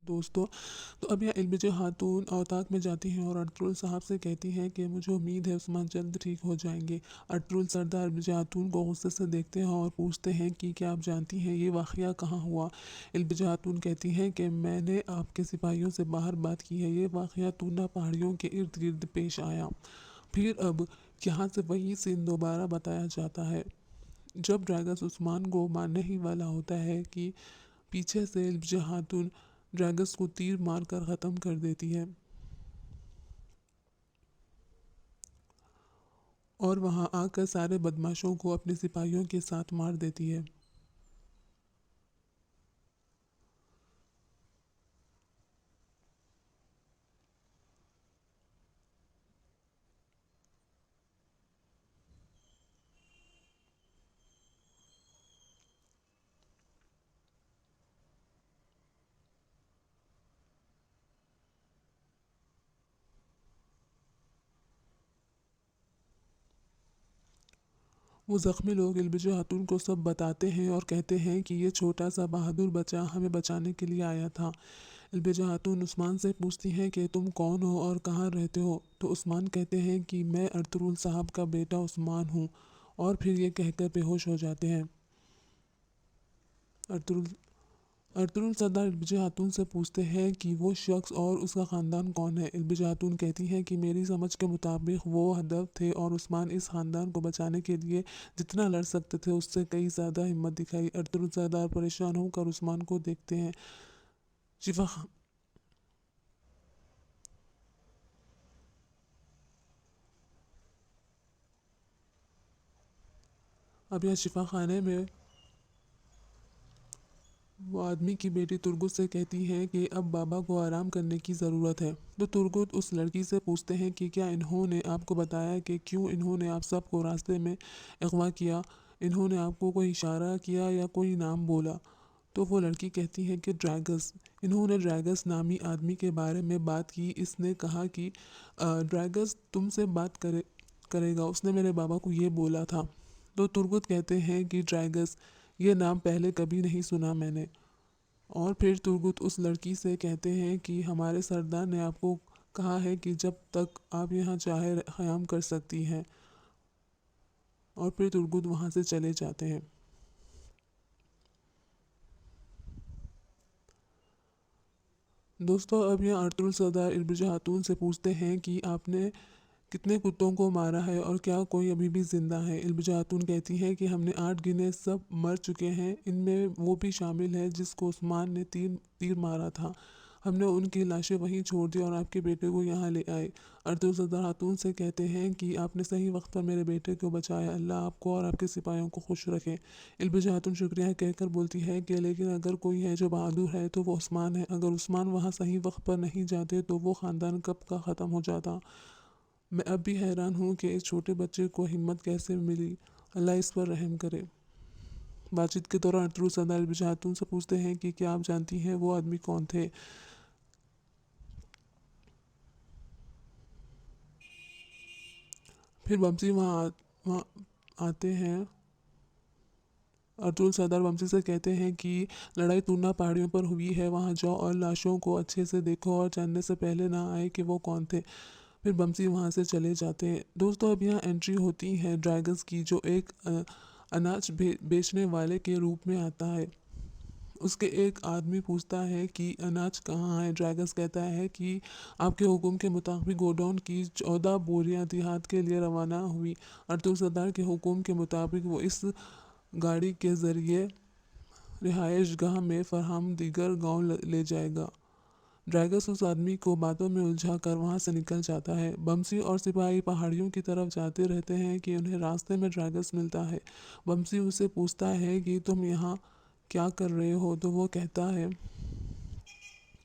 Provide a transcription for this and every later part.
दोस्तों, तो अब यहाँ इल्बिजा खातून औताक में जाती हैं और अर्तुगरुल साहब से कहती हैं कि मुझे उम्मीद है उस्मान जल्द ठीक हो जाएंगे। अर्तुगरुल सरदार इल्बिजा खातून को गुस्से से देखते हैं और पूछते हैं कि क्या आप जानती हैं ये वाक़या कहाँ हुआ। इल्बिजा खातून कहती हैं कि मैंने आपके सिपाहियों से बाहर बात की है, ये वाक़या तूना पहाड़ियों के इर्द गिर्द पेश आया। फिर अब यहाँ से वही सीन दोबारा बताया जाता है जब ड्रैगस उस्मान को मारने ही वाला होता है कि पीछे से इल्बिजा खातून ड्रैगस को तीर मारकर ख़त्म कर देती है और वहां आकर सारे बदमाशों को अपने सिपाहियों के साथ मार देती है। वो ज़ख्मी लोग इल्बिजा खातून को सब बताते हैं और कहते हैं कि ये छोटा सा बहादुर बच्चा हमें बचाने के लिए आया था। इल्बिजा खातून उस्मान से पूछती हैं कि तुम कौन हो और कहाँ रहते हो, तो उस्मान कहते हैं कि मैं अर्तुगरुल साहब का बेटा उस्मान हूँ, और फिर ये कहकर बेहोश हो जाते हैं। अर्तुगरुल अर्तुगरुल सरदार इल्बिजा खातून से पूछते हैं कि वो शख्स और उसका ख़ानदान कौन है। इल्बिजा खातून कहती हैं कि मेरी समझ के मुताबिक वो हदफ थे और उस्मान इस ख़ानदान को बचाने के लिए जितना लड़ सकते थे उससे कई ज़्यादा हिम्मत दिखाई। अर्तुगरुल सरदार परेशान होकर उस्मान को देखते हैं। शिफा अब यह शिफा खाने में वो आदमी की बेटी तुर्गुत से कहती है कि अब बाबा को आराम करने की ज़रूरत है। तो तुर्गुत उस लड़की से पूछते हैं कि क्या इन्होंने आपको बताया कि क्यों इन्होंने आप सबको रास्ते में अगवा किया, इन्होंने आपको कोई इशारा किया या कोई नाम बोला। तो वो लड़की कहती है कि ड्रैगस, इन्होंने ड्रैगस नामी आदमी के बारे में बात की। इसने कहा कि ड्रैगस तुमसे बात करेगा, उसने मेरे बाबा को ये बोला था। तो तुर्गुत कहते हैं कि ड्रैगस, ये नाम पहले कभी नहीं सुना मैंने। और फिर तुर्गुत उस लड़की से कहते हैं कि हमारे सरदार ने आपको कहा है कि जब तक आप यहाँ चाहे क़याम कर सकती हैं। और फिर तुर्गुत वहाँ से चले जाते हैं। दोस्तों, अब यहाँ अर्तुगरुल सरदार इल्बिजा खातून से पूछते हैं कि आपने कितने कुत्तों को मारा है और क्या कोई अभी भी ज़िंदा है। इल्बिजा खातून कहती हैं कि हमने 8 गिने, सब मर चुके हैं, इनमें वो भी शामिल है जिसको उस्मान ने तीर तीर मारा था। हमने उनकी लाशें वहीं छोड़ दी और आपके बेटे को यहाँ ले आए। अर्तुगरुल सरदार खातून से कहते हैं कि आपने सही वक्त पर मेरे बेटे को बचाया, अल्लाह आपको और आपके सिपाहियों को खुश रखे। इल्बिजा खातून शुक्रिया कहकर बोलती है कि लेकिन अगर कोई है जो बहादुर है तो वो उस्मान है। अगर उस्मान वहाँ सही वक्त पर नहीं जाते तो वो ख़ानदान कब का ख़त्म हो जाता। मैं अब भी हैरान हूँ कि इस छोटे बच्चे को हिम्मत कैसे मिली, अल्लाह इस पर रहम करे। बातचीत के दौरान अर्तुगरुल सरदार इल्बिजा खातून से पूछते हैं कि क्या आप जानती हैं वो आदमी कौन थे। फिर वंशी वहाँ आते हैं। अर्तुगरुल सरदार वंशी से कहते हैं कि लड़ाई तूना पहाड़ियों पर हुई है, वहाँ जाओ और लाशों को अच्छे से देखो और जानने से पहले ना आए कि वो कौन थे। फिर बमसी वहाँ से चले जाते हैं। दोस्तों, अब यहाँ एंट्री होती है ड्रैगस की, जो एक अनाज बेचने वाले के रूप में आता है। उसके एक आदमी पूछता है कि अनाज कहाँ है। ड्रैगस कहता है कि आपके हुक्म के मुताबिक गोडाउन की 14 बोरियां देहात के लिए रवाना हुई। अर्तुगरुल सरदार के हुक्म के मुताबिक वो इस गाड़ी के ज़रिए रिहाइश गाह में फरहम दीगर गांव ले जाएगा। ड्रैगस उस आदमी को बातों में उलझा कर वहाँ से निकल जाता है। बमसी और सिपाही पहाड़ियों की तरफ जाते रहते हैं कि उन्हें रास्ते में ड्रैगस मिलता है। बमसी उससे पूछता है कि तुम यहाँ क्या कर रहे हो, तो वो कहता है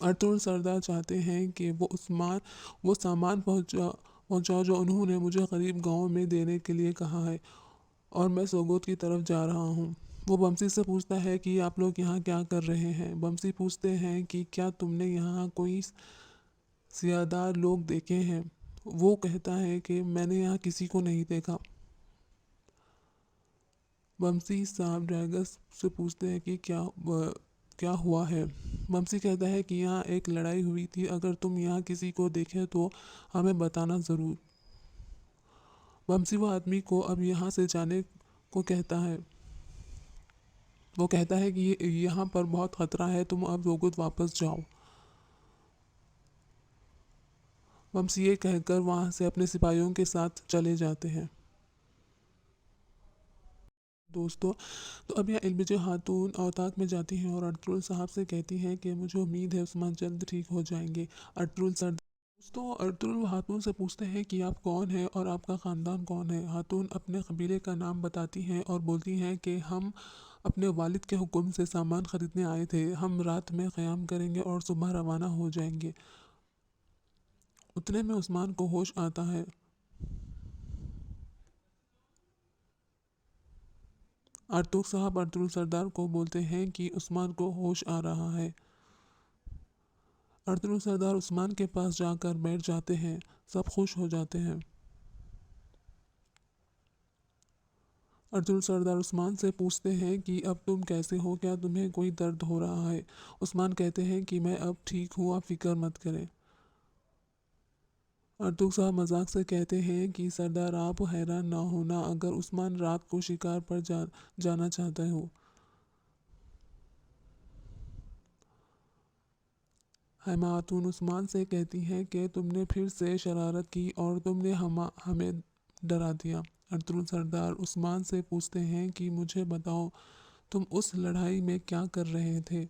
अर्तुगरुल सरदार चाहते हैं कि वो सामान पहुँचाओ जो उन्होंने मुझे करीब गांव में देने के लिए कहा है, और मैं सोगोत की तरफ जा रहा हूँ। वो बमसी से पूछता है कि आप लोग यहाँ क्या कर रहे हैं। बमसी पूछते हैं कि क्या तुमने यहाँ कोई सियादार लोग देखे हैं। वो कहता है कि मैंने यहाँ किसी को नहीं देखा। बमसी साहब ड्रैगस से पूछते हैं कि क्या हुआ है? बमसी कहता है कि यहाँ एक लड़ाई हुई थी, अगर तुम यहाँ किसी को देखे तो हमें बताना ज़रूर। बमसी वो आदमी को अब यहाँ से जाने को कहता है। वो कहता है कि यहाँ पर बहुत खतरा है, तुम अब लोगों वापस जाओ। बमसी ये कहकर वहाँ से अपने सिपाहियों के साथ चले जाते हैं। दोस्तों, तो अब यहाँ एलबीजे खातून औताक में जाती हैं और अर्तुल साहब से कहती हैं कि मुझे उम्मीद है उस्मान जल्द ठीक हो जाएंगे। अर्तुल सर दोस्तों, अर्तुल खातून से पूछते हैं कि आप कौन हैं और आपका ख़ानदान कौन है। खातून अपने कबीले का नाम बताती हैं और बोलती हैं कि हम अपने वालिद के हुक्म से सामान ख़रीदने आए थे, हम रात में क़याम करेंगे और सुबह रवाना हो जाएंगे। उतने में उस्मान को होश आता है। अर्तुग साहब अर्तुल सरदार को बोलते हैं कि उस्मान को होश आ रहा है। अर्तुल सरदार उस्मान के पास जाकर बैठ जाते हैं। सब खुश हो जाते हैं। अर्तुल सरदार उस्मान से पूछते हैं कि अब तुम कैसे हो, क्या तुम्हें कोई दर्द हो रहा है? उस्मान कहते हैं कि मैं अब ठीक हूँ, आप फिक्र मत करें। अर्तुग साहब मजाक से कहते हैं कि सरदार आप हैरान ना होना अगर उस्मान रात को शिकार पर जाना चाहते हो। हैमा खातून उस्मान से कहती हैं कि तुमने फिर से शरारत की और तुमने हमें डरा दिया। अर्तुल सरदार उस्मान से पूछते हैं कि मुझे बताओ, तुम उस लड़ाई में क्या कर रहे थे?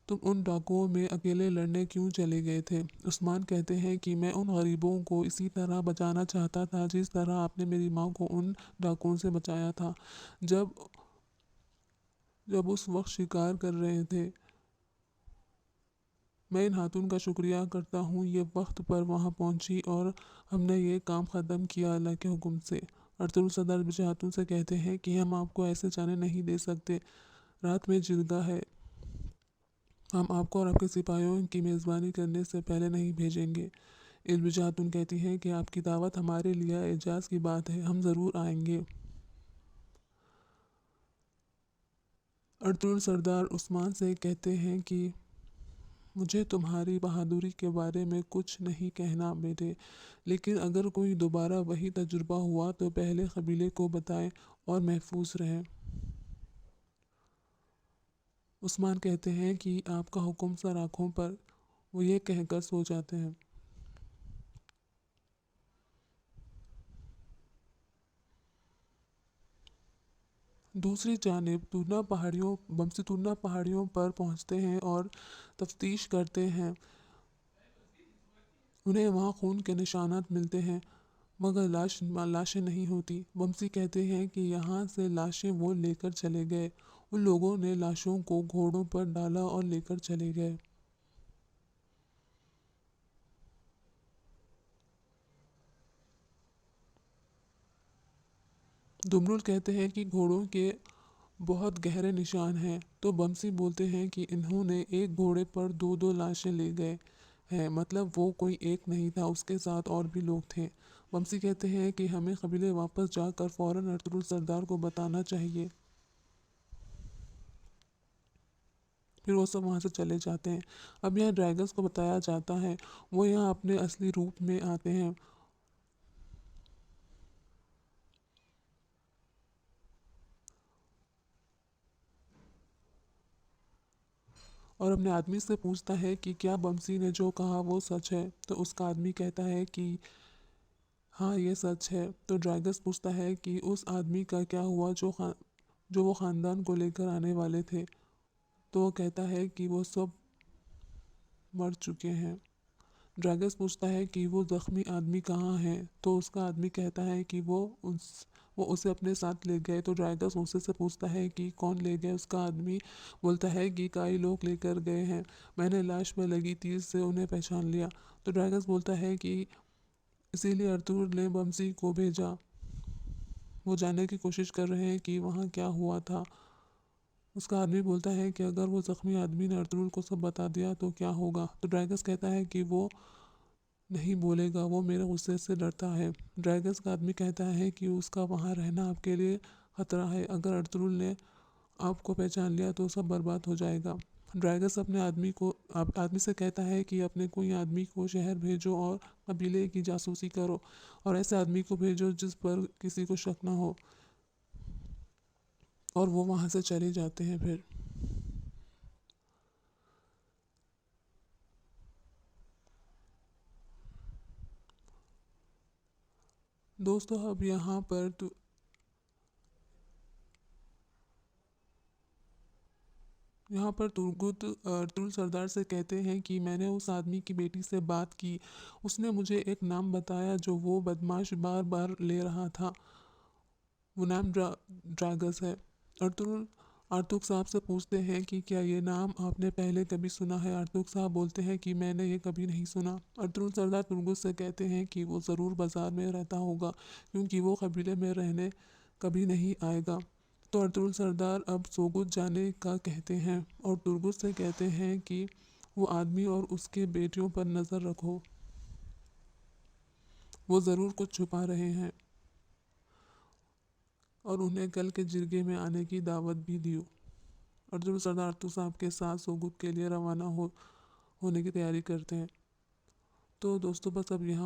तुम उन डाकुओं में अकेले लड़ने क्यों चले गए थे? उस्मान कहते हैं कि मैं उन गरीबों को इसी तरह बचाना चाहता था जिस तरह आपने मेरी माँ को उन डाकुओं से बचाया था। जब जब उस वक्त शिकार कर रहे थे, मैं इन खातून का शुक्रिया करता हूँ, ये वक्त पर वहाँ पहुँची और हमने ये काम ख़त्म किया अल्लाह के हुक्म से। अर्तुल सरदार बिजय खातून से कहते हैं कि हम आपको ऐसे जाने नहीं दे सकते, रात में जिरगा है, हम आपको और आपके सिपाहियों की मेज़बानी करने से पहले नहीं भेजेंगे। इल्बिजा खातून कहती हैं कि आपकी दावत हमारे लिए एजाज़ की बात है, हम ज़रूर आएंगे। अर्तुल सरदार उस्मान से कहते हैं कि मुझे तुम्हारी बहादुरी के बारे में कुछ नहीं कहना बेटे, लेकिन अगर कोई दोबारा वही तजुर्बा हुआ तो पहले कबीले को बताएं और महफूज रहें। उस्मान कहते हैं कि आपका हुक्म सर आँखों पर। वो ये कहकर सो जाते हैं। दूसरी जानिब बमसी तूना पहाड़ियों पर पहुंचते हैं और तफ्तीश करते हैं। उन्हें वहाँ खून के निशानात मिलते हैं, मगर लाशें नहीं होती। बमसी कहते हैं कि यहाँ से लाशें वो लेकर चले गए। उन लोगों ने लाशों को घोड़ों पर डाला और लेकर चले गए। दुमरुल कहते हैं कि घोड़ों के बहुत गहरे निशान हैं, तो बमसी बोलते हैं कि इन्होंने एक घोड़े पर दो दो लाशें ले गए हैं, मतलब वो कोई एक नहीं था, उसके साथ और भी लोग थे। बमसी कहते हैं कि हमें कबीले वापस जाकर फ़ौरन अर्तुगरुल सरदार को बताना चाहिए। फिर वो सब वहाँ से चले जाते हैं। अब यहाँ ड्रैगन्स को बताया जाता है, वो यहाँ अपने असली रूप में आते हैं और अपने आदमी से पूछता है कि क्या बमसी ने जो कहा वो सच है। तो उसका आदमी कहता है कि हाँ ये सच है। तो ड्रैगस पूछता है कि उस आदमी का क्या हुआ जो वो ख़ानदान को लेकर आने वाले थे। तो वो कहता है कि वो सब मर चुके हैं। ड्रैगस पूछता है कि वो ज़ख्मी आदमी कहाँ है। तो उसका आदमी कहता है कि वो उसे अपने साथ ले गए। तो ड्रैगस उसे से पूछता है कि कौन ले गए। उसका आदमी बोलता है कि कई लोग लेकर गए हैं, मैंने लाश में लगी तीर से उन्हें पहचान लिया। तो ड्रैगस बोलता है कि इसीलिए अर्तुगरुल ने बमसी को भेजा, वो जानने की कोशिश कर रहे हैं कि वहाँ क्या हुआ था। उसका आदमी बोलता है कि अगर वो ज़ख्मी आदमी ने अर्तुगरुल को सब बता दिया तो क्या होगा। तो ड्रैगस कहता है कि वो नहीं बोलेगा, वो मेरे गुस्से से डरता है। ड्रैगस का आदमी कहता है कि उसका वहाँ रहना आपके लिए ख़तरा है। अगर अर्तुगरुल ने आपको पहचान लिया तो सब बर्बाद हो जाएगा। ड्रैगस अपने आदमी से कहता है कि अपने कोई आदमी को शहर भेजो और कबीले की जासूसी करो, और ऐसे आदमी को भेजो जिस पर किसी को शक ना हो। और वो वहाँ से चले जाते हैं फिर। दोस्तों अब यहाँ पर तुर्गुत अर्तुल सरदार से कहते हैं कि मैंने उस आदमी की बेटी से बात की। उसने मुझे एक नाम बताया जो वो बदमाश बार बार ले रहा था। वो नाम ड्रैगस है। अर्तुल आर्तुक साहब से पूछते हैं कि क्या ये नाम आपने पहले कभी सुना है। आर्तुक साहब बोलते हैं कि मैंने ये कभी नहीं सुना। अर्तुल सरदार तुर्गुत से कहते हैं कि वो ज़रूर बाज़ार में रहता होगा, क्योंकि वो कबीले में रहने कभी नहीं आएगा। तो अर्तुल सरदार अब सोगुत जाने का कहते हैं और तुर्गुत से कहते हैं कि वो आदमी और उसके बेटियों पर नज़र रखो, वो ज़रूर कुछ छुपा रहे हैं। और उन्हें कल के जिरगे में आने की दावत भी दी। अर्जुन सरदार आरतू साहब के साथ सोगुत के लिए रवाना होने की तैयारी करते हैं। तो दोस्तों बस अब यहाँ